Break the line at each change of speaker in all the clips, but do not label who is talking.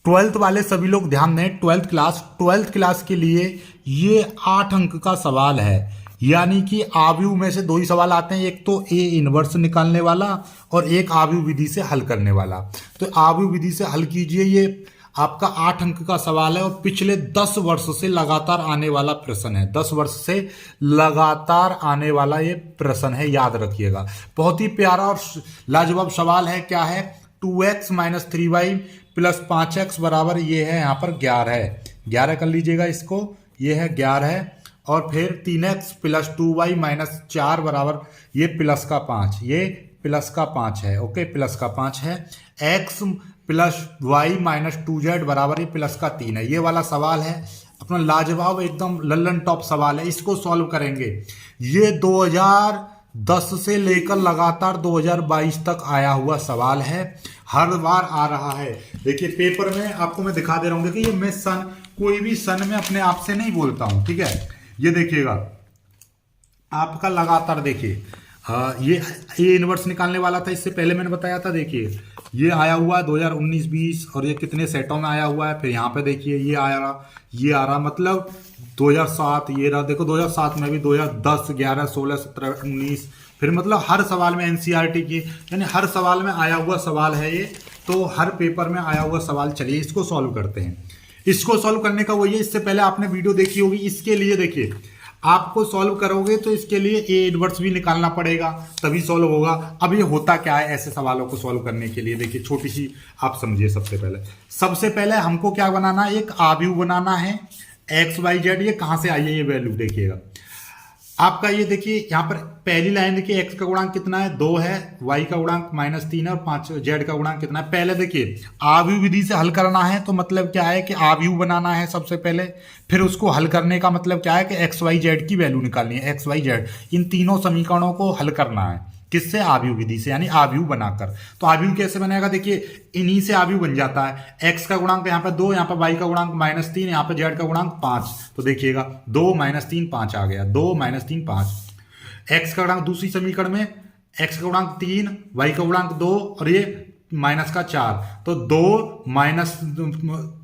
Twelfth वाले सभी लोग ध्यान दें, ट्वेल्थ क्लास के लिए ये 8 अंक का सवाल है। यानी कि आव्यूह में से दो ही सवाल आते हैं, एक तो ए इनवर्स निकालने वाला और एक आव्यूह विधि से हल करने वाला। तो आव्यूह विधि से हल कीजिए, ये आपका 8 अंक का सवाल है और पिछले 10 वर्ष से लगातार आने वाला प्रश्न है। 10 वर्ष से लगातार आने वाला ये प्रश्न है, याद रखिएगा। बहुत ही प्यारा और लाजवाब सवाल है। क्या है? 2x minus 3y plus 5x बराबर ये है यहाँ पर 11 कर लीजिएगा इसको, ये है 11। और फिर 3x प्लस 2y माइनस 4 बराबर ये प्लस का 5, ये प्लस का 5 है। ओके, प्लस का 5 है। x plus Y minus 2z बराबर ये प्लस का 3 है। ये वाला सवाल है अपना लाजवाब, एकदम लल्लन टॉप सवाल है। इसको सॉल्व करेंगे। ये 2010 से लेकर लगातार 2022 तक आया हुआ सवाल है, हर बार आ रहा है। देखिए पेपर में आपको मैं दिखा दे रहा हूँ कि ये मैं सन, कोई भी सन में अपने आप से नहीं बोलता हूँ, ठीक है। ये देखिएगा आपका लगातार, देखिए ये इनवर्स निकालने वाला था, इससे पहले मैंने बताया था। देखिए ये आया हुआ है 2019-20 और ये कितने सेटों में आया हुआ है। फिर यहाँ पे देखिए ये आ रहा मतलब 2007, ये रहा देखो 2007 में भी, 2010, 11, 16, 17, 19, फिर मतलब हर सवाल में एनसीईआरटी की, यानी हर सवाल में आया हुआ सवाल है ये। तो हर पेपर में आया हुआ सवाल। चलिए इसको सॉल्व करते हैं। इसको सॉल्व करने का वही है, इससे पहले आपने वीडियो देखी होगी। इसके लिए देखिए आपको सॉल्व करोगे तो इसके लिए ए इनवर्स भी निकालना पड़ेगा, तभी सॉल्व होगा। अब ये होता क्या है ऐसे सवालों को सॉल्व करने के लिए? देखिए छोटी सी आप समझिए। सबसे पहले हमको क्या बनाना है? एक आव्यूह बनाना है एक्स वाई जेड। ये कहां से आई है ये वैल्यू? देखिएगा आपका, ये देखिए यहाँ पर पहली लाइन देखिए, एक्स का गुणांक कितना है? 2 है, वाई का गुणांक -3 है और 5 जेड का गुणांक कितना है? पहले देखिए आव्यूह विधि से हल करना है, तो मतलब क्या है कि आव्यूह बनाना है सबसे पहले। फिर उसको हल करने का मतलब क्या है कि एक्स वाई जेड की वैल्यू निकालनी है। एक्स वाई जेड इन तीनों समीकरणों को हल करना है। किससे? आव्यूह विधि से, यानी आव्यूह बनाकर। तो आव्यूह कैसे बनेगा? देखिए इन्हीं से आव्यूह बन जाता है। एक्स का गुणांक यहाँ पे 2, यहाँ पे वाई का गुणांक -3, यहाँ पे जेड का गुणांक 5। तो देखिएगा 2 -3 5 आ गया, 2 -3 5। एक्स का गुणांक दूसरी समीकरण में, एक्स का गुणांक 3, वाई का गुणांक 2 और ये माइनस का 4। तो 2 माइनस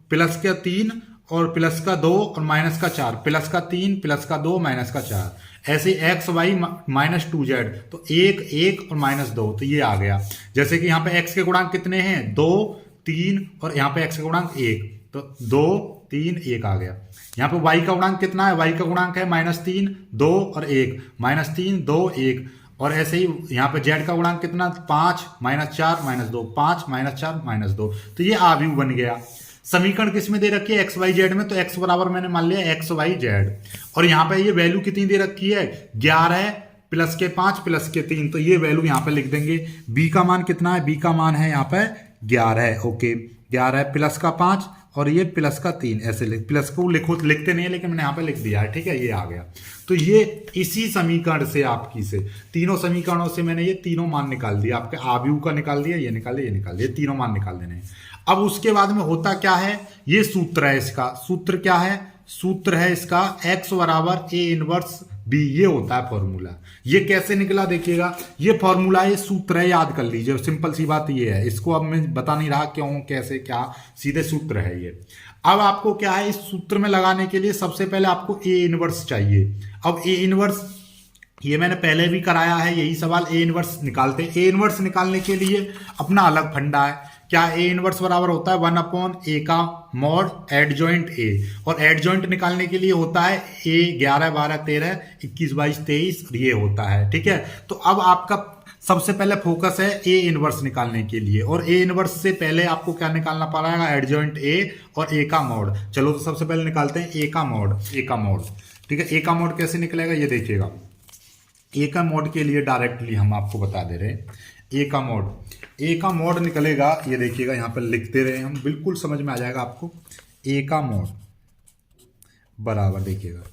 प्लस का 3 और प्लस का 2 और माइनस का 4, प्लस का 3 प्लस का 2 माइनस का 4। ऐसे एक्स वाई -2z, तो 1 1 और -2, तो ये आ गया। जैसे कि यहाँ पे एक्स के गुणांक कितने हैं? 2 3 और यहाँ पे एक्स का गुणांक 1, तो 2 3 1 आ गया। यहाँ पे वाई का गुणांक कितना है? वाई का गुणांक है -3 2 और 1, -3 2 1। और ऐसे ही यहाँ पे जेड का गुणांक कितना? 5 -4 -2, 5 -4 -2। तो ये आव्यूह बन गया। समीकरण किस में दे रखी है? एक्स वाई जेड में। तो एक्स बराबर मैंने मान लिया एक्स वाई जेड, और यहाँ पे ये वैल्यू कितनी दे रखी है? 11 प्लस के 5 प्लस के 3, तो ये वैल्यू यहाँ पे लिख देंगे। बी का मान कितना है? बी का मान है यहाँ पे 11। ओके, 11 प्लस का 5 और ये प्लस का 3। ऐसे प्लस को लिखते नहीं है, लेकिन मैंने यहाँ पे लिख दिया है, ठीक है। ये आ गया। तो ये इसी समीकरण से आपकी से तीनों समीकरणों से मैंने ये तीनों मान निकाल दिया। आपके आव्यूह का निकाल दिया, ये निकाल दिया, ये निकाल दिया, तीनों मान निकाल देने हैं। अब उसके बाद में होता क्या है? ये सूत्र है इसका। सूत्र क्या है? सूत्र है इसका x बराबर ए इनवर्स बी। ये होता है फॉर्मूला। ये कैसे निकला? देखिएगा ये फॉर्मूला, ये सूत्र है, याद कर लीजिए। सिंपल सी बात ये है, इसको अब मैं बता नहीं रहा क्यों कैसे क्या, सीधे सूत्र है ये। अब आपको क्या है, इस सूत्र में लगाने के लिए सबसे पहले आपको ए इनवर्स चाहिए। अब ए इनवर्स ये मैंने पहले भी कराया है, यही सवाल। ए इनवर्स निकालते हैं। ए इनवर्स निकालने के लिए अपना अलग फंडा है। क्या? ए इनवर्स बराबर होता है 1/a का मॉड एडजॉइंट ए, और एडजॉइंट निकालने के लिए होता है ए 11 12 13 21 22 23, ये होता है, ठीक है। तो अब आपका सबसे पहले फोकस है ए इनवर्स निकालने के लिए, और ए इनवर्स से पहले आपको क्या निकालना पड़ेगा? एडजॉइंट ए और ए का मॉड। चलो तो सबसे पहले निकालते हैं ए का मॉड। ए का मॉड, ठीक है। ए का मॉड कैसे निकलेगा ये देखिएगा। ए का मॉड के लिए डायरेक्टली हम आपको बता दे रहे हैं। ए का मॉड निकलेगा, ये देखिएगा, यहाँ पर लिखते रहे हम, बिल्कुल समझ में आ जाएगा आपको। ए का मॉड बराबर, देखिएगा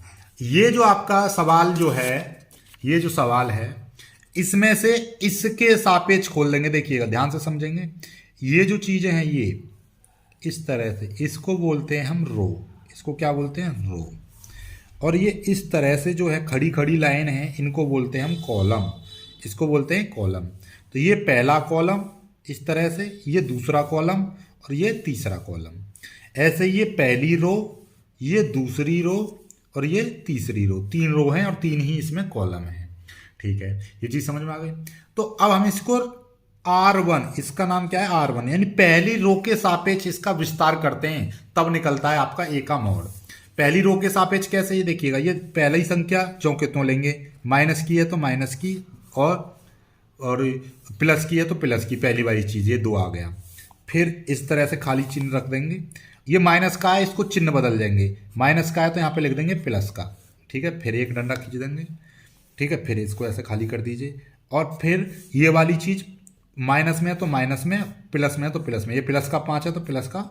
ये जो आपका सवाल जो है, ये जो सवाल है, इसमें से इसके सापेक्ष खोल लेंगे। देखिएगा ध्यान से समझेंगे। ये जो चीजें हैं ये इस तरह से, इसको बोलते हैं हम रो। इसको क्या बोलते हैं? रो। और ये इस तरह से जो है खड़ी खड़ी लाइन है, इनको बोलते हैं हम कॉलम। इसको बोलते हैं कॉलम। तो ये पहला कॉलम इस तरह से, ये दूसरा कॉलम और ये तीसरा कॉलम। ऐसे ये पहली रो, ये दूसरी रो और ये तीसरी रो, 3 रो हैं और 3 ही इसमें कॉलम है। ठीक है, ये चीज समझ में आ गई। तो अब हम इसको R1, इसका नाम क्या है R1, यानी पहली रो के सापेक्ष इसका विस्तार करते हैं तब निकलता है आपका ए का मॉड। पहली रो के सापेक्ष कैसे, ये देखिएगा, ये पहला ही संख्या जो कितनों लेंगे, माइनस की है तो माइनस की, और प्लस की है तो प्लस की, पहली वाली चीज ये 2 आ गया। फिर इस तरह से खाली चिन्ह रख देंगे। ये माइनस का है, इसको चिन्ह बदल देंगे, माइनस का है तो यहाँ पे लिख देंगे प्लस का। ठीक है, फिर एक डंडा खींच देंगे। ठीक है, फिर इसको ऐसे खाली कर दीजिए। और फिर ये वाली चीज माइनस में है तो माइनस में, प्लस में है तो प्लस में, ये प्लस का 5 है तो प्लस का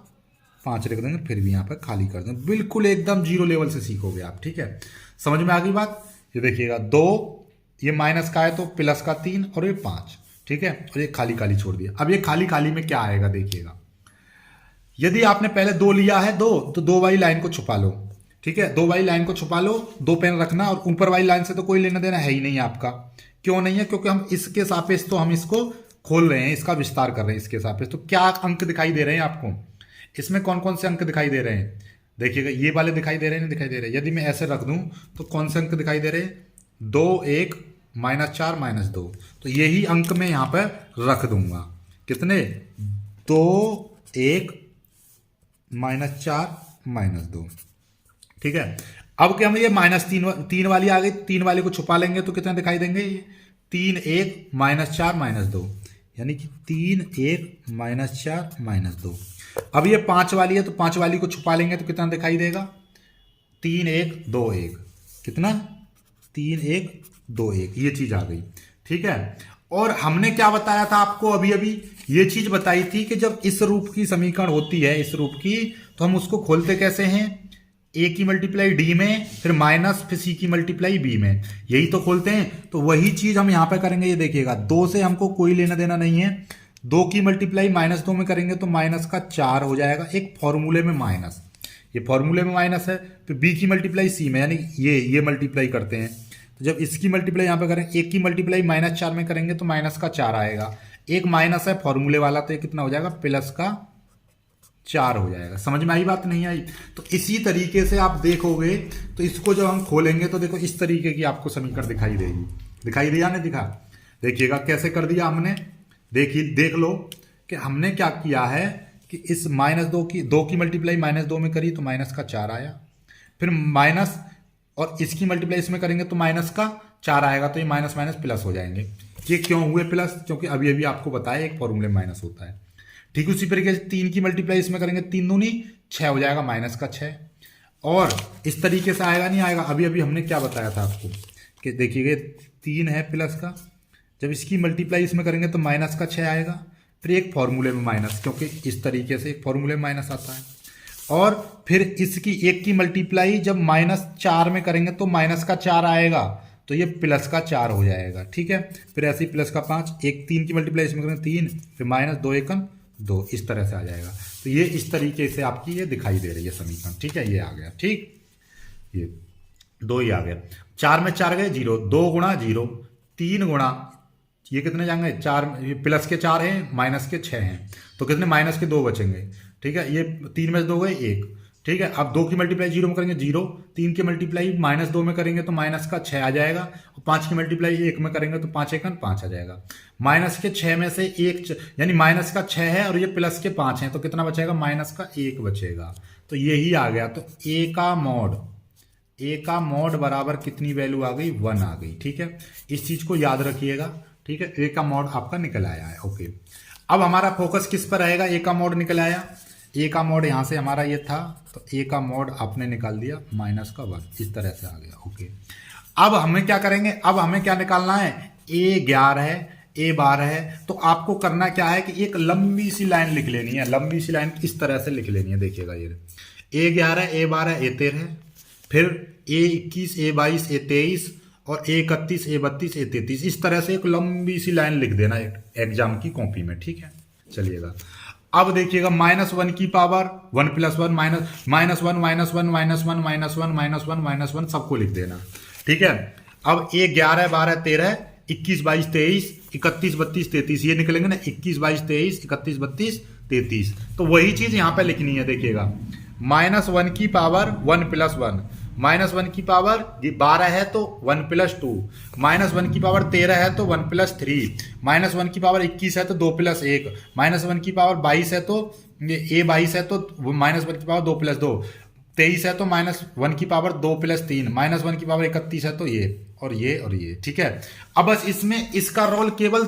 5 लिख देंगे, फिर भी यहाँ पर खाली कर देंगे। बिल्कुल एकदम जीरो लेवल से सीखोगे आप। ठीक है, समझ में आ गई बात। ये देखिएगा 2, ये माइनस का है तो प्लस का 3 और ये 5। ठीक है, और ये खाली खाली छोड़ दिया। अब ये खाली खाली में क्या आएगा देखिएगा, यदि आपने पहले 2 लिया है, 2 तो 2 वाली लाइन को छुपा लो। ठीक है, 2 वाली लाइन को छुपा लो, 2 पेन रखना, और ऊपर वाली लाइन से तो कोई लेना देना है ही नहीं आपका। क्यों नहीं है, क्योंकि हम इसके सापेक्ष तो हम इसको खोल रहे हैं, इसका विस्तार कर रहे हैं इसके सापेक्ष। तो क्या अंक दिखाई दे रहे हैं आपको, इसमें कौन कौन से अंक दिखाई दे रहे हैं, देखिएगा ये वाले दिखाई दे रहे हैं, नहीं दिखाई दे रहे। यदि मैं ऐसे रख दूं तो कौन से अंक दिखाई दे रहे हैं, 2 1 -4 -2, तो यही अंक मैं यहाँ पर रख दूंगा। कितने, 2 1 -4 -2। ठीक है, अब क्या हम ये -3 वाली आ गई, 3 वाले को छुपा लेंगे तो कितने दिखाई देंगे, 3 1 -4 -2, यानी कि 3 1 -4 -2। अब ये 5 वाली है तो 5 वाली को छुपा लेंगे तो कितना दिखाई देगा, 3 1 2 1, कितना, 3 1 2 1, ये चीज आ गई। ठीक है, और हमने क्या बताया था आपको अभी अभी, ये चीज बताई थी कि जब इस रूप की समीकरण होती है, इस रूप की, तो हम उसको खोलते कैसे हैं, ए की मल्टीप्लाई डी में, फिर माइनस, फिर सी की मल्टीप्लाई बी में, यही तो खोलते हैं। तो वही चीज हम यहां पे करेंगे। ये देखिएगा 2 से हमको कोई लेना देना नहीं है, 2 की मल्टीप्लाई -2 में करेंगे तो माइनस का 4 हो जाएगा, एक फॉर्मूले में माइनस, ये फॉर्मूले में माइनस है। फिर बी की मल्टीप्लाई सी में, यानी ये मल्टीप्लाई करते हैं, तो जब इसकी मल्टीप्लाई यहाँ पे करें, 1 की मल्टीप्लाई -4 में करेंगे तो माइनस का 4 आएगा, एक माइनस है फॉर्मूले वाला, तो ये कितना हो जाएगा, प्लस का 4 हो जाएगा। समझ में आई बात, नहीं आई। तो इसी तरीके से आप देखोगे तो इसको जब हम खोलेंगे तो देखो इस तरीके की आपको समीकरण दिखाई देगी। दिखाई दिया नहीं दिखा, देखिएगा कैसे कर दिया हमने, देख लो कि हमने क्या किया है कि इस -2 की मल्टीप्लाई -2 में करी तो माइनस का 4 आया, फिर माइनस और इसकी मल्टीप्लाई इसमें करेंगे तो माइनस का 4 आएगा, तो ये माइनस माइनस प्लस हो जाएंगे। ये क्यों हुए प्लस, क्योंकि अभी अभी आपको बताया एक फॉर्मूले में माइनस होता है। ठीक उसी तरीके से 3 की मल्टीप्लाई इसमें करेंगे, 3 दूनी 6 हो जाएगा, माइनस का 6। और इस तरीके से आएगा नहीं आएगा, अभी अभी हमने क्या बताया था आपको कि देखिए 3 है प्लस का, जब इसकी मल्टीप्लाई इसमें करेंगे तो माइनस का 6 आएगा, फिर एक फॉर्मूले में माइनस, क्योंकि इस तरीके से एक फॉर्मूले में माइनस आता है। और फिर इसकी 1 की मल्टीप्लाई जब -4 में करेंगे तो माइनस का 4 आएगा, तो ये प्लस का 4 हो जाएगा। ठीक है, फिर ऐसे ही प्लस का 5, 3 की मल्टीप्लाई इसमें करेंगे 3, फिर -2 1 2, इस तरह से आ जाएगा। तो ये इस तरीके से आपकी ये दिखाई दे रही है समीकरण। ठीक है, ये आ गया, ठीक, ये 2 ही आ गया, 4 में 4 गए 0, 2 गुणा 0, 3 गुणा, ये कितने जाएंगे, 4, प्लस के 4 हैं, माइनस के 6 हैं, तो कितने, माइनस के 2 बचेंगे। ठीक है, ये 3 में से 2 गए 1। ठीक है, अब 2 की मल्टीप्लाई 0 में करेंगे 0, 3 की मल्टीप्लाई -2 में करेंगे तो माइनस का 6 आ जाएगा, और 5 की मल्टीप्लाई 1 में करेंगे तो 5 1 5 आ जाएगा। माइनस के 6 में से 1, यानी माइनस का 6 है और ये प्लस के 5 हैं, तो कितना बचेगा, माइनस का 1 बचेगा। तो यही आ गया। तो ए का मॉड बराबर कितनी वैल्यू आ गई, 1 आ गई। ठीक है, इस चीज को याद रखिएगा। ठीक है, ए का मॉड आपका निकल आया है। ओके, अब हमारा फोकस किस पर रहेगा, ए का मॉड निकल आया, ए का मॉड यहां से हमारा ये था, तो ए का मॉड आपने निकाल दिया माइनस का 1, इस तरह से आ गया। ओके, अब हमें क्या करेंगे, अब हमें क्या निकालना है, ए 11 है, ए 12 है, तो आपको करना क्या है कि एक लंबी सी लाइन लिख लेनी है, लंबी सी लाइन इस तरह से लिख लेनी है। देखिएगा ये ए 11 ए 12 ए 13, फिर ए 21 ए 22 ए 23 और ए 31 ए 32 ए 33, इस तरह से एक लंबी सी लाइन लिख देना एग्जाम की कॉपी में। ठीक है, चलिएगा अब देखिएगा -1 की पावर 1 + 1 -1 सबको लिख देना। ठीक है, अब ए 11 12 13 21 22 23 31 32 33 ये निकलेंगे ना, 21 22 23 31 32 33, तो वही चीज यहां पे लिखनी है। देखिएगा -1 की पावर 1 + 1, -1 की पावर 12 है तो 1 + 2, -1 की पावर 13 है तो 1 + 3, -1 की पावर 21 है तो 2 + 1, -1 की पावर 22 है तो ये A22 है तो -1 की पावर 2 + 2, 23 है तो -1 की पावर 2 + 3, -1 की पावर 31 है तो ये और ये और ये। ठीक है, अब बस इसमें इसका रोल केवल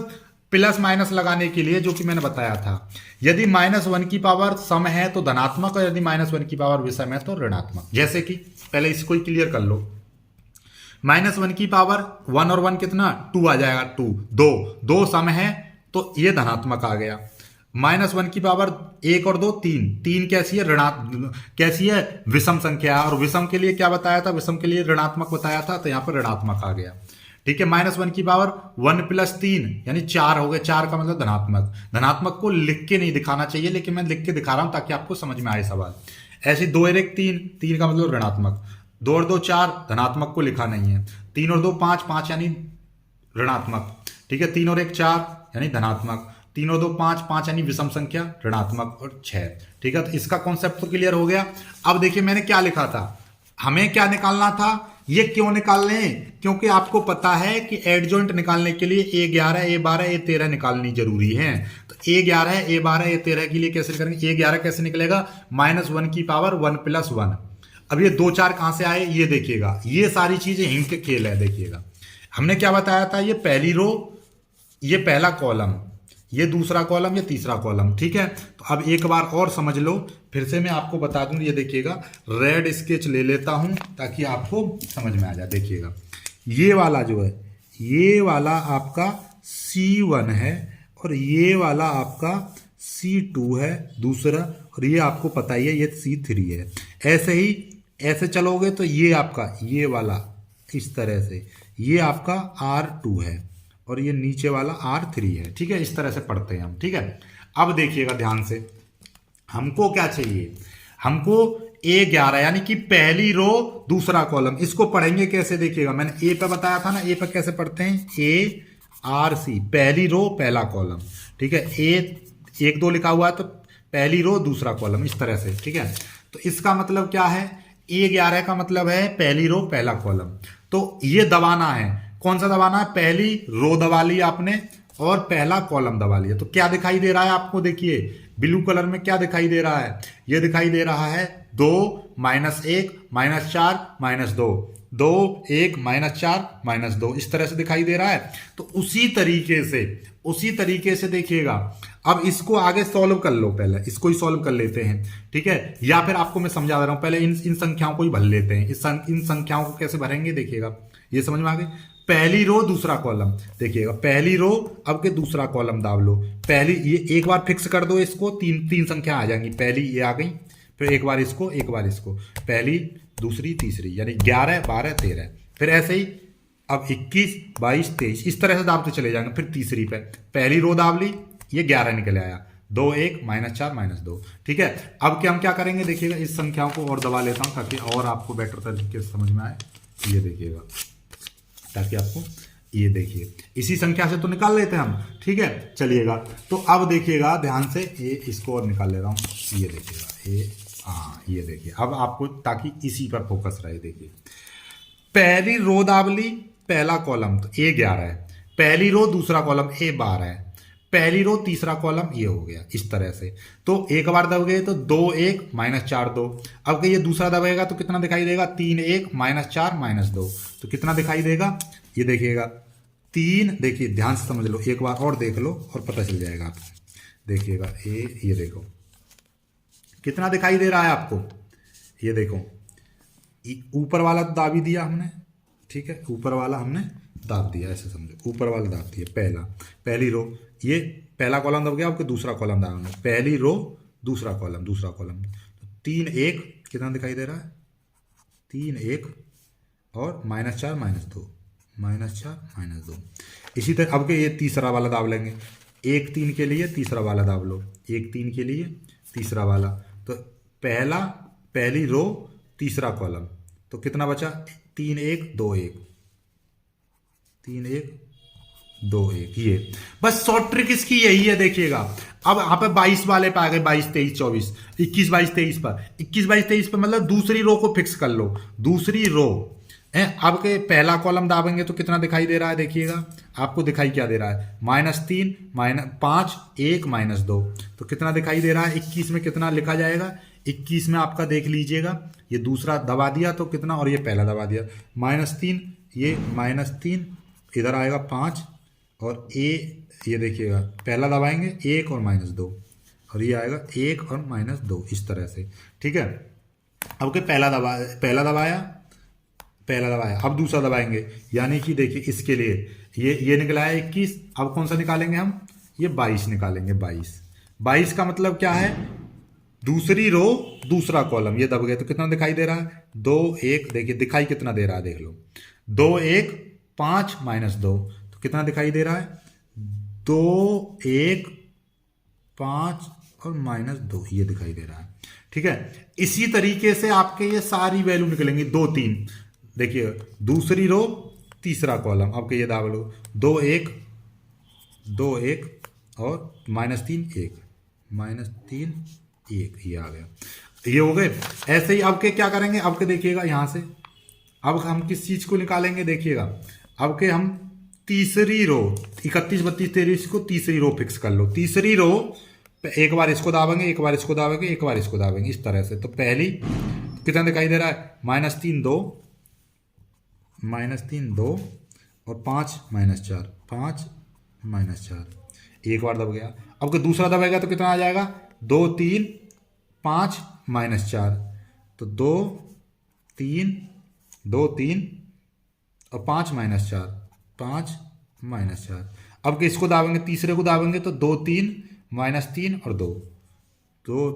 प्लस माइनस लगाने के लिए, जो कि मैंने बताया था। यदि -1 की पावर सम है तो धनात्मक, और यदि -1 की पावर विषम है तो ऋणात्मक। जैसे कि पहले इसको ही क्लियर कर लो। -1 की पावर 1 और 1 कितना 2 आ जाएगा, 2 दो दो सम है तो ये धनात्मक आ गया। -1 की पावर 1 और 2 3, 3 कैसी है कैसी है विषम संख्या है, और विषम के लिए क्या बताया था, विषम के लिए ऋणात्मक बताया था, तो यहां पर ऋणात्मक आ गया। ठीक है, -1 की पावर 1 + 3 यानी 4 हो गए, 4 का मतलब धनात्मक। धनात्मक को लिख के नहीं दिखाना चाहिए, लेकिन मैं लिख के दिखा रहा हूं ताकि आपको समझ में आए सवाल। ऐसे 2 और 1 3, 3 का मतलब ऋणात्मक, 2 और 2 4, धनात्मक को लिखा नहीं है, 3 और 2 5, 5 यानी ऋणात्मक। ठीक है, 3 और 1 4 यानी धनात्मक, 3 और 2 5, 5 यानी विषम संख्या ऋणात्मक, और 6। ठीक है, तो इसका कॉन्सेप्ट तो क्लियर हो गया। अब देखिए मैंने क्या लिखा था, हमें क्या निकालना था, ये क्यों निकालने हैं, क्योंकि आपको पता है कि एडजॉइंट निकालने के लिए A11 A12 A13 निकालनी जरूरी है। तो A11 A12 A13 के लिए कैसे करेंगे, A11 कैसे निकलेगा, -1 की पावर 1 + 1। अब ये 2 4 कहां से आए ये देखिएगा, ये सारी चीजें हिंट के खेल है। देखिएगा हमने क्या बताया था, ये पहली रो, ये पहला कॉलम, ये दूसरा कॉलम, ये तीसरा कॉलम। ठीक है, तो अब एक बार और समझ लो, फिर से मैं आपको बता दूं। ये देखिएगा, रेड स्केच ले लेता हूं ताकि आपको समझ में आ जाए। देखिएगा ये वाला जो है, ये वाला आपका C1 है, और ये वाला आपका C2 है दूसरा, और ये आपको पता ही है ये C3 है। ऐसे ही ऐसे चलोगे तो ये आपका ये वाला इस तरह से, ये आपका R2 है, और ये नीचे वाला R3 है। ठीक है, इस तरह से पढ़ते हैं हम। ठीक है, अब देखिएगा ध्यान से, हमको क्या चाहिए, हमको A11 यानी कि पहली रो दूसरा कॉलम, इसको पढ़ेंगे कैसे। देखिएगा मैंने A पे बताया था ना, A पे कैसे पढ़ते हैं, ARC, पहली रो पहला कॉलम। ठीक है, A 1 2 लिखा हुआ है तो पहली रो दूसरा कॉलम, इस तरह से। ठीक है, तो इसका मतलब क्या है, A11 का मतलब है पहली रो पहला कॉलम। तो ये दबाना है, कौन सा दबाना है, पहली रो दबा ली आपने और पहला कॉलम दबा लिया। तो क्या दिखाई दे रहा है आपको, देखिए ब्लू कलर में क्या दिखाई दे रहा है, ये दिखाई दे रहा है 2 -1 -4 -2, 2 1 -4 -2, इस तरह से दिखाई दे रहा है। तो उसी तरीके से देखिएगा, अब इसको आगे सॉल्व कर लो, पहले इसको ही सॉल्व कर लेते हैं। ठीक है, या फिर आपको मैं समझा दे रहा हूं, पहले इन संख्याओं को ही भर लेते हैं। इन संख्याओं को कैसे भरेंगे देखिएगा, ये समझ में आ गई। पहली रो दूसरा कॉलम, देखिएगा पहली रो, अब के दूसरा कॉलम दाब लो, पहली ये एक बार फिक्स कर दो इसको, तीन संख्या आ जाएंगी, पहली ये आ गई, फिर एक बार इसको पहली दूसरी तीसरी, यानी 11 12 13, फिर ऐसे ही अब 21 22 23 इस तरह से दाबते चले जाएंगे। फिर तीसरी पे पहली रो दाब ली, ये 11 निकल आया, 2 1 -4 -2। ठीक है, अब क्या हम क्या करेंगे देखिएगा, इस संख्याओं को और दबा लेता हूं ताकि और आपको बेटर तरीके से समझ में आए। ये देखिएगा, ताकि आपको ये देखिए, इसी संख्या से तो निकाल लेते हैं हम। ठीक है, चलिएगा, तो अब देखिएगा ध्यान से, ये इसको और निकाल ले रहा हूं। ये देखिएगा ये देखिए, अब आपको ताकि इसी पर फोकस रहे। देखिए पहली रो दाब ली, पहला कॉलम तो A11 है, पहली रो दूसरा कॉलम A12 है, पहली रो तीसरा कॉलम ये हो गया, इस तरह से। तो एक बार दब गए तो 2 1 -4 2, अब ये दूसरा दबेगा तो कितना दिखाई देगा, 3 1 -4 -2, तो कितना दिखाई देगा, ये देखिएगा 3, देखिए ध्यान से समझ लो, एक बार और देख लो और पता चल जाएगा आपको। देखिएगा ये देखो कितना दिखाई दे रहा है आपको, ये देखो ऊपर वाला दाब ही दिया हमने। ठीक है, ऊपर वाला हमने दाब दिया, ऐसे समझो, ऊपर वाला दाब दिया, पहली रो, ये पहला कॉलम दब गया, आपके दूसरा कॉलम दाबेंगे, पहली रो दूसरा कॉलम तो 3 1 कितना दिखाई दे रहा है, 3 1 और -4 -2 -4 -2। इसी तरह अब के ये तीसरा वाला दाब लेंगे, 1 3 के लिए तीसरा वाला दाब लो, 1 3 के लिए तीसरा वाला, तो पहली रो तीसरा कॉलम, तो कितना बचा, 3 1 2 1 3 1 2 1 ये बस शॉर्ट ट्रिक इसकी यही है। देखिएगा अब यहाँ पे 22 वाले पे आ गए, 22 23 24 21 22 23 पर 21 22 23 पर मतलब दूसरी रो को फिक्स कर लो, दूसरी रो है। अब के पहला कॉलम दाबेंगे तो कितना दिखाई दे रहा है, देखिएगा आपको दिखाई क्या दे रहा है, -3 -5 1 -2, तो कितना दिखाई दे रहा है 21 में कितना लिखा जाएगा, 21 में आपका देख लीजिएगा ये दूसरा दबा दिया तो कितना, और ये पहला दबा दिया -3, ये -3 इधर आएगा 5 और ये देखिएगा पहला दबाएंगे 1 और -2 और ये आएगा 1 और -2 इस तरह से, ठीक है। अब के पहला दबाया अब दूसरा दबाएंगे, यानी कि देखिए इसके लिए ये निकला है 21, अब कौन सा निकालेंगे हम, ये 22 निकालेंगे। 22 का मतलब क्या है, दूसरी रो दूसरा कॉलम, ये दब गए तो कितना दिखाई दे रहा है 2 1, देखिए दिखाई कितना दे रहा है, देख लो 2 1 5 -2, तो कितना दिखाई दे रहा है 2 1 5 और -2 ये दिखाई दे रहा है, ठीक है। इसी तरीके से आपके ये सारी वैल्यू निकलेंगी 2 3, देखिए दूसरी रो तीसरा कॉलम, आपके ये दाब लो 2 1 और -3 1 -3 1 ये आ गया, ये हो गए। ऐसे ही अब के क्या करेंगे, अब के देखिएगा यहां से अब हम किस चीज को निकालेंगे, देखिएगा अब के हम तीसरी रो 31 32 23 को तीसरी रो फिक्स कर लो, तीसरी रो एक बार इसको दाबेंगे एक बार इसको दाबेंगे एक बार इसको दाबेंगे इस तरह से, तो पहली कितना दिखाई दे रहा है -3 2 और 5 -4 5 -4 एक बार दब गया। अब के दूसरा दबेगा तो कितना आ जाएगा 2 3 5 -4, तो 2 3 और 5 -4 5 -4। अब के इसको दाबेंगे तीसरे को दाबेंगे तो 2 3 -3 और 2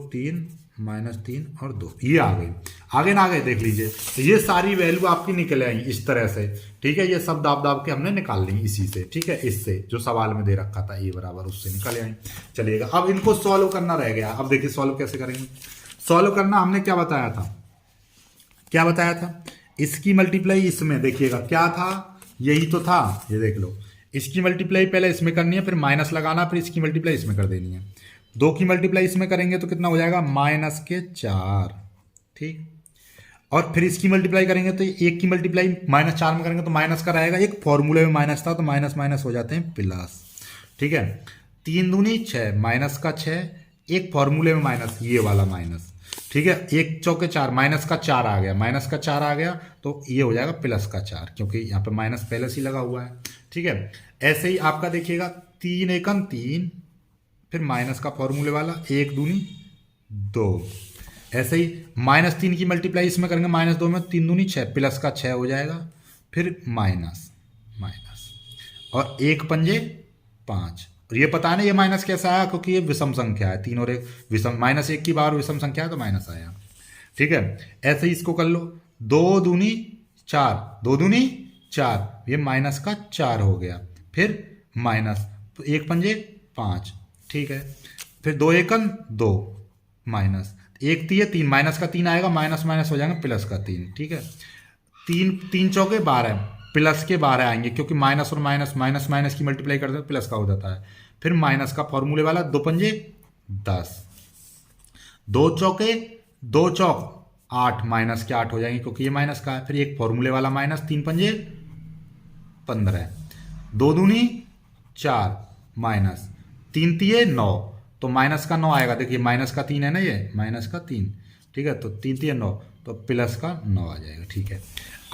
3 -3 और 2 ये आ गई, आगे ना आगे देख लीजिए, तो ये सारी वैल्यू आपकी निकल आई इस तरह से, ठीक है। ये सब दाब के हमने निकाल ली इसी से, ठीक है, इससे जो सवाल में दे रखा था ए बराबर उससे निकल आई। चलिएगा अब इनको सॉल्व करना रह गया, अब देखिए सॉल्व कैसे करेंगे। सॉल्व करना हमने क्या बताया था, इसकी मल्टीप्लाई इसमें, देखिएगा क्या था, यही तो था, ये देख लो इसकी मल्टीप्लाई पहले इसमें करनी है, फिर माइनस लगाना, फिर इसकी मल्टीप्लाई इसमें कर देनी है। 2 की मल्टीप्लाई इसमें करेंगे तो कितना हो जाएगा -4, ठीक, और फिर इसकी मल्टीप्लाई करेंगे तो 1 की मल्टीप्लाई -4 में करेंगे तो माइनस का रहेगा, एक फॉर्मूले में माइनस था तो माइनस माइनस हो जाते हैं प्लस, ठीक है। 3 दूनी 6 माइनस का 6, एक फॉर्मूले में माइनस, ये वाला माइनस, ठीक है। 1 चौके 4 माइनस का 4 आ गया, तो ये हो जाएगा प्लस का 4, क्योंकि यहाँ पे माइनस पहले से ही लगा हुआ है, ठीक है। ऐसे ही आपका देखिएगा 3 एकम 3, फिर माइनस का फॉर्मूले वाला 1 दूनी 2, ऐसे ही -3 की मल्टीप्लाई इसमें करेंगे -2 में, 3 दूनी 6 प्लस का 6 हो जाएगा, फिर माइनस और 1 पंजे 5, और ये पता नहीं ये माइनस कैसा आया, क्योंकि ये विषम संख्या है, 3 और 1 विषम, -1 की बार विषम संख्या है तो माइनस आया, ठीक है। ऐसे ही इसको कर लो 2 दूनी 4 ये माइनस का 4 हो गया, फिर माइनस 1 पंजे 5, ठीक है, फिर 2 एकम 2 माइनस 1 3 माइनस का 3 आएगा, माइनस माइनस हो जाएगा प्लस का 3, ठीक है। 3 चौके 12 प्लस के 12 आएंगे, क्योंकि माइनस और माइनस की मल्टीप्लाई करते हैं प्लस का हो जाता है, फिर माइनस का फॉर्मूले वाला 2 पंजे 10, 2 चौक 8 माइनस के 8 हो जाएंगे, क्योंकि ये माइनस का है, फिर एक फॉर्मूले वाला माइनस 3 पंजे 15, 2 दूनी 4 माइनस 3 तिये 9, तो माइनस का 9 आएगा, देखिए माइनस का 3 है ना, ये माइनस का 3, ठीक है, तो 3 तिये 9, तो प्लस का 9 आ जाएगा, ठीक है।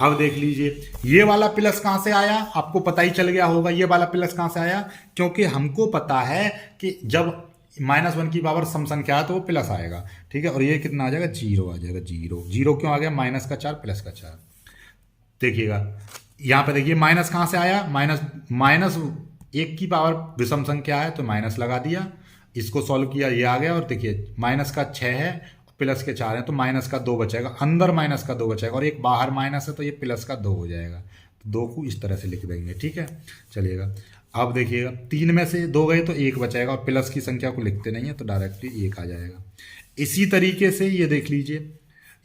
अब देख लीजिए ये वाला प्लस कहाँ से आया, आपको पता ही चल गया होगा ये वाला प्लस कहाँ से आया, क्योंकि हमको पता है कि जब -1 की पावर सम संख्या है तो वो प्लस आएगा, ठीक है। और ये कितना आ जाएगा 0 आ जाएगा, 0 क्यों आ गया, माइनस का 4 प्लस का 4, देखिएगा यहाँ पे देखिए माइनस कहाँ से आया, माइनस 1 की पावर विषम संख्या है तो माइनस लगा दिया, इसको सॉल्व किया ये आ गया, और देखिए माइनस का 6 है प्लस के 4 है तो माइनस का 2 बचेगा, अंदर माइनस का 2 बचेगा, और एक बाहर माइनस है तो ये प्लस का 2 हो जाएगा, तो 2 को इस तरह से लिख देंगे, ठीक है। चलिएगा अब देखिएगा 3 में से 2 गए तो 1 बचेगा, और प्लस की संख्या को लिखते नहीं है तो डायरेक्टली 1 आ जाएगा। इसी तरीके से ये देख लीजिए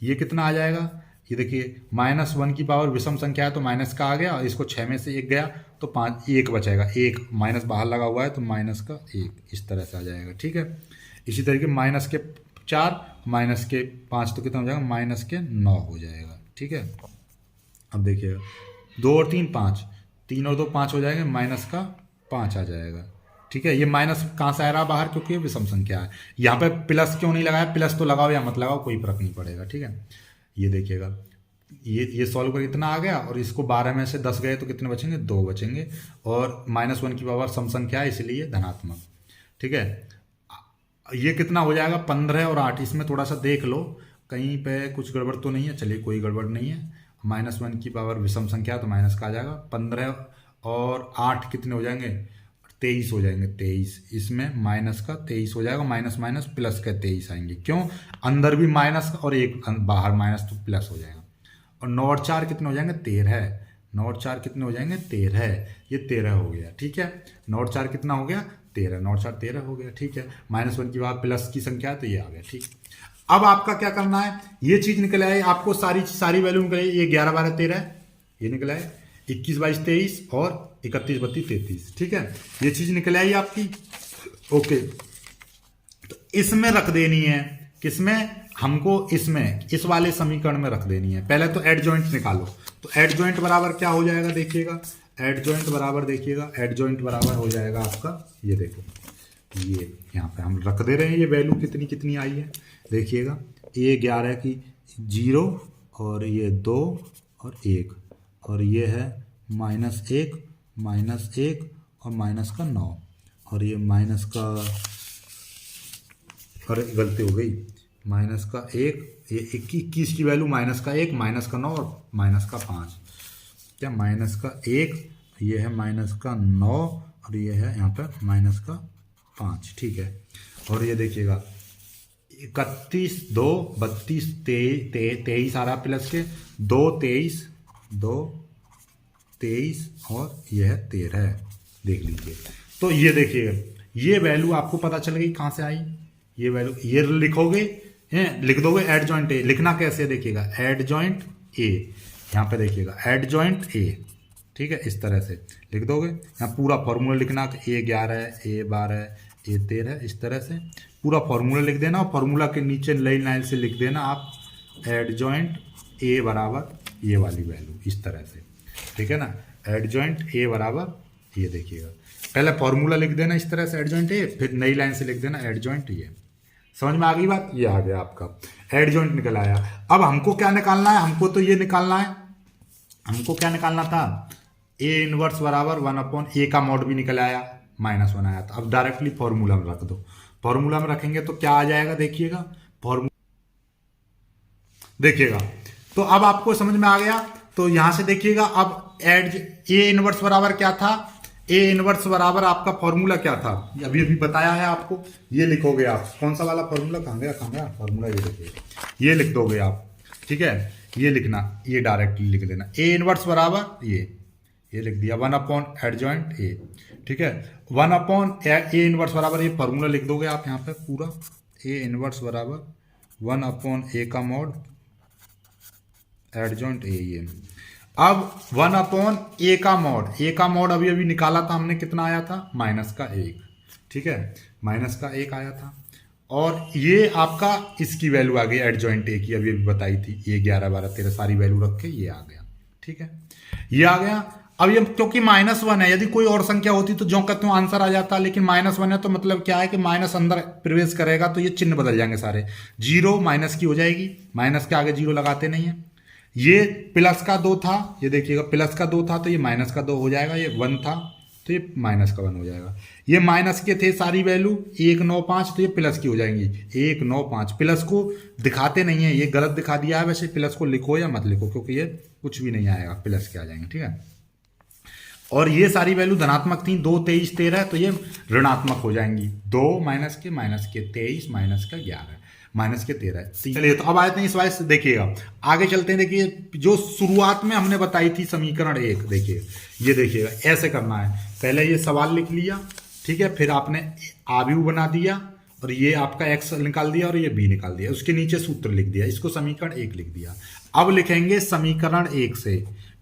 ये कितना आ जाएगा, ये देखिए -1 की पावर विषम संख्या है तो माइनस का आ गया, और इसको 6 में से 1 गया तो 5 1 बचेगा, 1 माइनस बाहर लगा हुआ है तो माइनस का 1 इस तरह से आ जाएगा। ठीक है, इसी तरीके माइनस के 4 माइनस के 5 तो कितना हो जाएगा, माइनस के 9 हो जाएगा। ठीक है, अब देखिएगा 2 और 3 5, 3 और 2 5 हो जाएंगे, माइनस का 5 आ जाएगा। ठीक है, ये माइनस कहाँ से आ रहा है बाहर, क्योंकि ये विषम संख्या है। यहाँ पे प्लस क्यों नहीं लगाया, प्लस तो लगाओ या मत लगाओ कोई फर्क नहीं पड़ेगा। ठीक है, ये देखिएगा ये सॉल्व कर कितना आ गया, और इसको 12 में से 10 गए तो कितने बचेंगे, 2 बचेंगे, और -1 की पावर सम संख्या है इसलिए धनात्मक। ठीक है, ये कितना हो जाएगा, 15 और 8, इसमें थोड़ा सा देख लो कहीं पे कुछ गड़बड़ तो नहीं है। चलिए कोई गड़बड़ नहीं है, -1 की पावर विषम संख्या तो माइनस का आ जाएगा। 15 और 8 कितने हो जाएंगे, 23 हो जाएंगे, 23। इसमें माइनस का 23 हो जाएगा, माइनस माइनस प्लस का 23 आएंगे। क्यों, अंदर भी माइनस और एक बाहर माइनस, तो प्लस हो जाएगा। और 9 और 4 कितने हो जाएंगे, 13। 9 और 4 कितने हो जाएंगे, 13। ये 13 हो गया। ठीक है, 9 और 4 कितना हो गया, 13। 9 और 4 13 हो गया। ठीक है, -1 की बात प्लस की संख्या है तो ये आ गया। ठीक, अब आपका क्या करना है, ये चीज निकल आए आपको, सारी वैल्यू निकल आई। ये 11 12 13 ये निकल आए, 21 22 23 और 31 32 33। ठीक है, ये चीज निकल आई आपकी। ओके, तो इसमें रख देनी है, किसमें, हमको इसमें इस वाले समीकरण में रख देनी है। पहले तो एडजॉइंट निकालो, तो एडजॉइंट बराबर क्या हो जाएगा, देखिएगा एडजॉइंट बराबर, देखिएगा एडजॉइंट बराबर हो जाएगा आपका, ये देखो ये यहाँ पे हम रख दे रहे हैं, ये वैल्यू कितनी कितनी आई है देखिएगा, ये 11 की 0 और ये 2 और 1 और ये है -1 -1 और माइनस का 9 और ये माइनस का, अरे गलती हो गई, माइनस का 1, ये 21 की वैल्यू माइनस का 1 माइनस का 9 और माइनस का 5, क्या माइनस का 1, ये है माइनस का 9 और ये है यहाँ पे माइनस का 5। ठीक है, और ये देखिएगा 31 2 32 23 आ रहा प्लस के 2 23 2 23 और ये है 13, देख लीजिए। तो ये देखिएगा ये वैल्यू आपको पता चल गई कहाँ से आई, ये वैल्यू ये लिखोगे हैं, लिख दोगे एडजॉइंट ए। लिखना कैसे देखिएगा, एडजॉइंट ए, यहाँ पे देखिएगा एडजॉइंट ए। ठीक है, इस तरह से लिख दोगे, यहाँ पूरा फॉर्मूला लिखना, ए 11 ए 12 ए 13, इस तरह से पूरा फॉर्मूला लिख देना और फॉर्मूला के नीचे लाइन लाइन से लिख देना आप एडजॉइंट ए बराबर ये वाली वैल्यू, इस तरह से। ठीक है ना, एडजॉइंट ए बराबर ये देखिएगा, पहले फॉर्मूला लिख देना इस तरह से एडजॉइंट ए, फिर नई लाइन से लिख देना एडजॉइंट ये। समझ में आ गई बात, ये आ गया आपका एडजॉइंट निकल आया। अब हमको क्या निकालना है, हमको तो ये निकालना है, हमको क्या निकालना था, ए इनवर्स बराबर 1/a का मॉड भी निकल आया, -1 आया था। अब डायरेक्टली फॉर्मूला में रख दो, फॉर्मूला में रखेंगे तो क्या आ जाएगा देखिएगा, फॉर्मूला देखिएगा। तो अब आपको समझ में आ गया, तो यहां से देखिएगा अब ए इनवर्स बराबर क्या था, ए इनवर्स बराबर आपका फॉर्मूला क्या था, अभी अभी बताया है आपको, ये लिखोगे आप, कौन सा वाला फॉर्मूला, कहाँ गया फॉर्मूला, ये देखिए ये लिख दोगे आप। ठीक है, ये लिखना, ये डायरेक्टली लिख देना, ए इनवर्स बराबर ये लिख दिया 1 एडजॉइंट ए। ठीक है, 1 ए इनवर्स बराबर ये फॉर्मूला लिख दोगे आप यहाँ पे पूरा, ए इनवर्स बराबर 1 का मॉड एडजॉइंट ए। ये अब 1 का मॉड अभी अभी निकाला था हमने, कितना आया था, -1। ठीक है, -1 आया था, और ये आपका इसकी वैल्यू आ गई एडजॉइंट ए की, अभी अभी बताई थी, ये 11 12 13 सारी वैल्यू रख के ये आ गया। ठीक है, ये आ गया। अब ये क्योंकि -1 है, यदि कोई और संख्या होती तो जो कहते हो आंसर आ जाता, लेकिन -1 है तो मतलब क्या है कि माइनस अंदर प्रवेश करेगा तो ये चिन्ह बदल जाएंगे सारे, 0 माइनस की हो जाएगी, माइनस के आगे 0 लगाते नहीं है। ये प्लस का 2 था, ये देखिएगा प्लस का 2 था तो ये माइनस का 2 हो जाएगा, ये 1 था तो ये माइनस का 1 हो जाएगा। ये माइनस के थे सारी वैल्यू 1 9 5 तो ये प्लस की हो जाएंगी 1 9 5। प्लस को दिखाते नहीं है, ये गलत दिखा दिया है, वैसे प्लस को लिखो या मत लिखो क्योंकि ये कुछ भी नहीं आएगा, प्लस के आ जाएंगे। ठीक है, और ये सारी वैल्यू धनात्मक थी, 2 23 13 तो ये ऋणात्मक हो जाएंगी, 2 -के 23 -11 -13। चलिए, तो अब आते हैं इस वाइस, देखिएगा आगे चलते हैं। देखिए जो शुरुआत में हमने बताई थी समीकरण 1, देखिए ये देखिएगा ऐसे करना है, पहले ये सवाल लिख लिया, ठीक है, फिर आपने आव्यूह बना दिया और ये आपका x निकाल दिया और ये b निकाल दिया, उसके नीचे सूत्र लिख दिया, इसको समीकरण 1 लिख दिया। अब लिखेंगे समीकरण 1 से,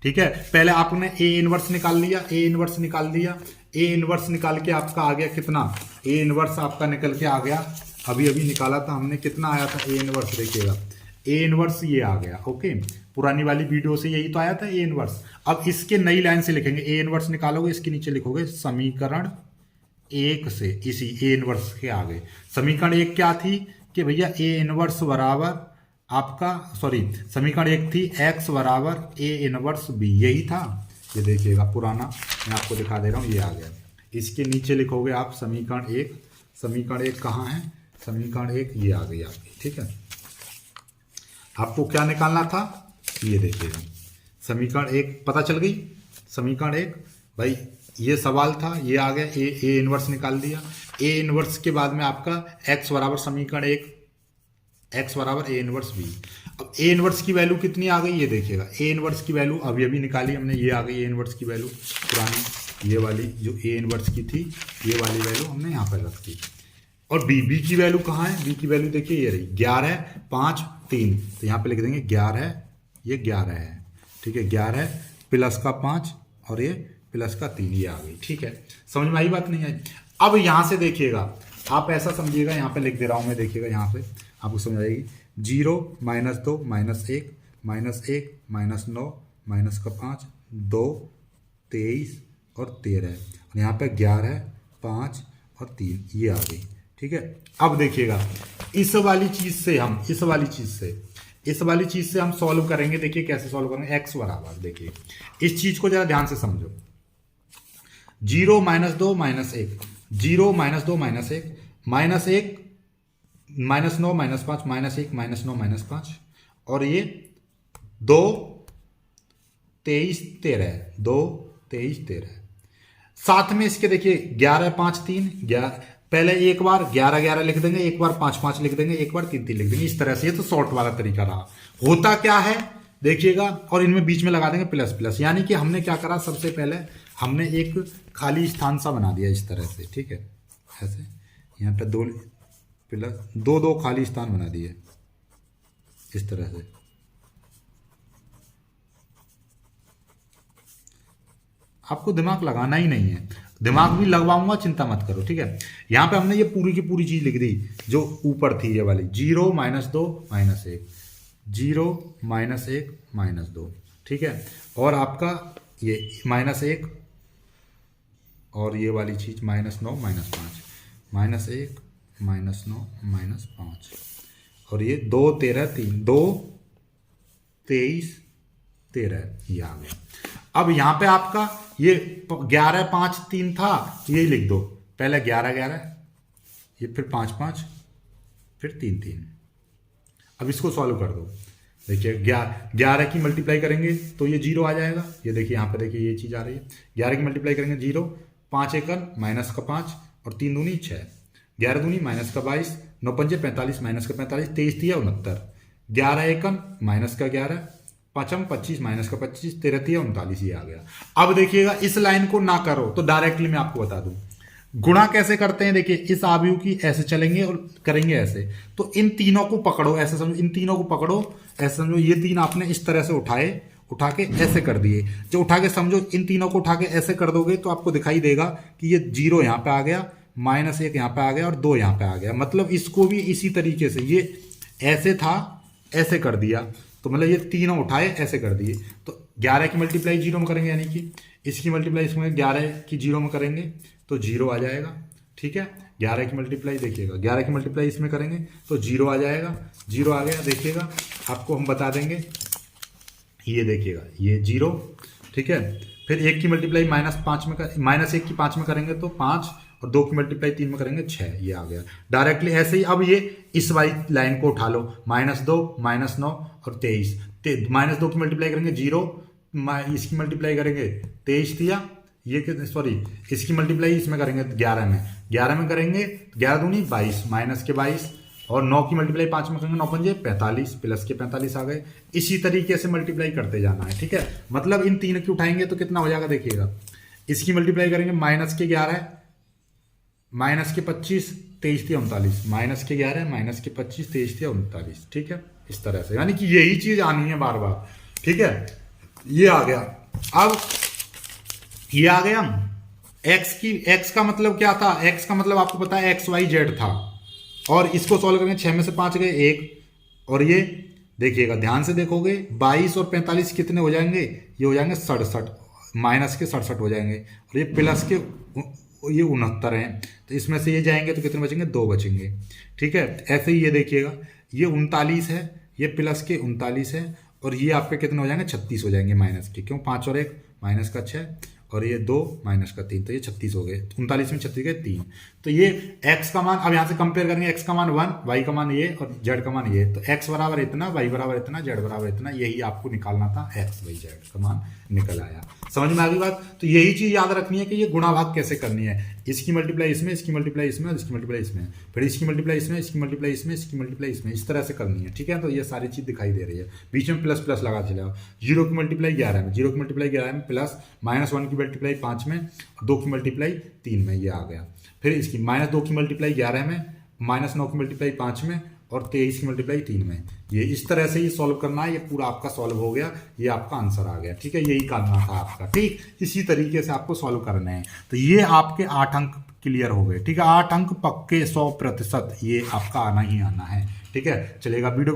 ठीक है, पहले आपने ए इनवर्स निकाल लिया, ए इनवर्स निकाल दिया, ए इनवर्स निकाल के आपका आ गया कितना, ए इनवर्स आपका निकल के आ गया, अभी अभी निकाला था हमने, कितना आया था ए इनवर्स, देखिएगा ए इनवर्स ये आ गया। ओके, पुरानी वाली वीडियो से यही तो आया था ए इनवर्स। अब इसके नई लाइन से लिखेंगे, ए इनवर्स निकालोगे, इसके नीचे लिखोगे समीकरण एक से, इसी ए इनवर्स के आगे समीकरण एक क्या थी कि भैया ए इनवर्स बराबर आपका, सॉरी समीकरण एक थी एक्स बराबर ए इनवर्स बी, यही था। ये देखिएगा पुराना, मैं आपको दिखा दे रहा हूँ, ये आ गया। इसके नीचे लिखोगे आप समीकरण एक, समीकरण एक कहाँ है, समीकरण एक ये आ गई आपकी। ठीक है, आपको क्या निकालना था, ये देखिएगा समीकरण एक पता चल गई, समीकरण एक भाई ये सवाल था, ये आ गया, ए इनवर्स निकाल दिया। ए इनवर्स के बाद में आपका एक्स बराबर समीकरण एक, एक्स बराबर ए इनवर्स बी। अब ए इनवर्स की वैल्यू कितनी आ गई, ये देखिएगा ए इनवर्स की वैल्यू अभी अभी निकाली हमने, ये आ गई ए इनवर्स की वैल्यू पुरानी, ये वाली जो ए इनवर्स की थी, ये वाली वैल्यू हमने यहाँ पर रख दी। और बी की वैल्यू कहाँ है, बी की वैल्यू देखिए ये रही 11 5 3, तो यहाँ पे लिख देंगे 11, ये 11 है। ठीक है, 11 प्लस का 5 और ये प्लस का 3, ये आ गई। ठीक है, समझ में आई बात नहीं आई। अब यहाँ से देखिएगा, आप ऐसा समझिएगा, यहाँ पे लिख दे रहा हूँ मैं, देखिएगा यहाँ पे आपको समझ आएगी। 0 -2 -1 -1 -9 माइनस का 5 2 23 और 13, और यहाँ पे 11 5 और 3, ये आ गई। ठीक है, अब देखिएगा इस वाली चीज से हम, इस वाली चीज से हम सॉल्व करेंगे। देखिए कैसे सॉल्व करेंगे, एक्स बराबर, देखिए इस चीज को जरा ध्यान से समझो। 0 -2 -1, 0 -2 -1 -1 -9 -5 -1 -9 -5, और ये 2 23 13, 2 23 13, साथ में इसके देखिए 11 5 3 11, पहले एक बार 11 11 लिख देंगे, एक बार 5 5 लिख देंगे, एक बार 3 3 लिख देंगे, इस तरह से। ये तो शॉर्ट वाला तरीका रहा। होता क्या है देखिएगा, और इनमें बीच में लगा देंगे प्लस प्लस, यानी कि हमने क्या करा, सबसे पहले हमने एक खाली स्थान सा बना दिया इस तरह से। ठीक है, ऐसे यहाँ पे 2 प्लस 2 2 खाली स्थान बना दिए इस तरह से। आपको दिमाग लगाना ही नहीं है, दिमाग भी लगवाऊंगा, चिंता मत करो। ठीक है, यहां पे हमने ये पूरी की पूरी चीज लिख दी जो ऊपर थी, ये वाली 0 -2 -1, 0 -1 -2। ठीक है, और आपका ये -1, और ये वाली चीज -9 -5, -1 -9 -5, और ये 2 13 3, 2 23 13, ये आ गया। अब यहां पे आपका ये 11 5 3 था, ये लिख दो, पहले 11 11, ये फिर 5 5, फिर 3 3। अब इसको सॉल्व कर दो, देखिए 11 की मल्टीप्लाई करेंगे तो ये 0 आ जाएगा। ये देखिए यहाँ पे देखिए ये चीज आ रही है, 11 की मल्टीप्लाई करेंगे 0, 5 1 माइनस का 5 और 3 दूनी 6, 11 दूनी माइनस का 22, 9 पंजे 45 माइनस का 45, 23 दिया 69, 11 1 माइनस का 11, 5 25 माइनस का 25, 13 दिया 39, ये आ गया। अब देखिएगा इस लाइन को ना करो तो डायरेक्टली मैं आपको बता दूं गुणा कैसे करते हैं। देखिए इस आव्यूह की ऐसे चलेंगे और करेंगे ऐसे, तो इन तीनों को पकड़ो, ऐसे समझो, इन तीनों को पकड़ो ऐसे समझो, ये तीन आपने इस तरह से उठा के ऐसे कर दिए। जो उठा के समझो, इन तीनों को उठा के ऐसे कर दोगे तो आपको दिखाई देगा कि ये 0 यहाँ पे आ गया, -1 यहाँ पे आ गया और 2 यहाँ पे आ गया। मतलब इसको भी इसी तरीके से, ये ऐसे था ऐसे कर दिया, तो मतलब ये तीनों उठाए ऐसे कर दिए। तो 11 की मल्टीप्लाई 0 में करेंगे, यानी कि इसकी मल्टीप्लाई इसमें 11 की 0 में करेंगे तो 0 आ जाएगा। ठीक है, 11 की मल्टीप्लाई देखिएगा, 11 की मल्टीप्लाई इसमें करेंगे तो 0 आ जाएगा। 0 आ गया, देखिएगा आपको हम बता देंगे, ये देखिएगा ये 0। ठीक है, फिर 1 की मल्टीप्लाई -1 की 5 में करेंगे तो 5, और 2 की मल्टीप्लाई 3 में करेंगे 6, ये आ गया डायरेक्टली ऐसे ही। अब ये इस वाली लाइन को उठा लो, -2 -9 और 23, -2 की मल्टीप्लाई करेंगे 0, इसकी मल्टीप्लाई करेंगे 23 दिया, ये सॉरी इसकी मल्टीप्लाई इसमें करेंगे 11 में करेंगे 11 दूनी 22 माइनस के 22, और 9 की मल्टीप्लाई 5 में करेंगे 9 पंजे 45 प्लस के 45 आ गए। इसी तरीके से मल्टीप्लाई करते जाना है। ठीक है, मतलब इन तीन की उठाएंगे तो कितना हो जाएगा, देखिएगा इसकी मल्टीप्लाई करेंगे -11 -के 25 23 थी 39, -11 -के 25 23 थी 39। ठीक है, इस तरह से, यानी कि यही चीज आनी है बार बार। ठीक है, ये आ गया। अब ये आ गया एक्स का मतलब क्या था, एक्स का मतलब आपको पता है एक्स वाई जेड था, और इसको सॉल्व करेंगे 6 में से 5 गए 1, और ये देखिएगा ध्यान से देखोगे 22 और 45 कितने हो जाएंगे, ये हो जाएंगे 67, माइनस के 67 हो जाएंगे, और ये प्लस के ये 69 हैं, तो इसमें से ये जाएंगे तो कितने बचेंगे, 2 बचेंगे। ठीक है, ऐसे ही ये देखिएगा ये 39 है, ये प्लस के 39 है, और ये आपके कितने हो जाएंगे, 36 हो जाएंगे माइनस के, क्यों 5 और 1 माइनस का 6, और ये 2 माइनस का 3, तो ये 36 हो गए, 39 में 36 गए 3। तो ये x का मान अब यहाँ से कंपेयर करेंगे, x का मान 1, y का मान ये और z का मान ये, तो x बराबर इतना, y बराबर इतना, z बराबर इतना, यही आपको निकालना था, x y z का मान निकल आया। समझ में आ गई बात। तो यही चीज याद रखनी है कि ये गुणा भाग कैसे करनी है, इसकी मल्टीप्लाई इसमें, इसकी मल्टीप्लाई इसमें, और इसकी मल्टीप्लाई इसमें, फिर इसकी मल्टीप्लाई इसमें, इसकी मल्टीप्लाई इसमें, इसकी मल्टीप्लाई इसमें, इस तरह से करनी है। ठीक है, तो ये सारी चीज दिखाई दे रही है, बीच में प्लस प्लस लगा चले जाओ। 0 की मल्टीप्लाई 11 में, 0 की मल्टीप्लाई 11 में प्लस, -1 की मल्टीप्लाई 5 में, 2 की मल्टीप्लाई 3 में, ये आ गया। फिर इसकी -2 की मल्टीप्लाई 11 में, -9 की मल्टीप्लाई 5 में, और 23 की मल्टीप्लाई 3 में। ये इस तरह से ये सॉल्व करना है, ये पूरा आपका सॉल्व हो गया, ये आपका आंसर आ गया। ठीक है, यही करना था आपका। ठीक, इसी तरीके से आपको सॉल्व करना है। तो ये आपके 8 अंक क्लियर हो गए। ठीक है, 8 अंक पक्के 100%, ये आपका आना ही आना है। ठीक है, चलेगा वीडियो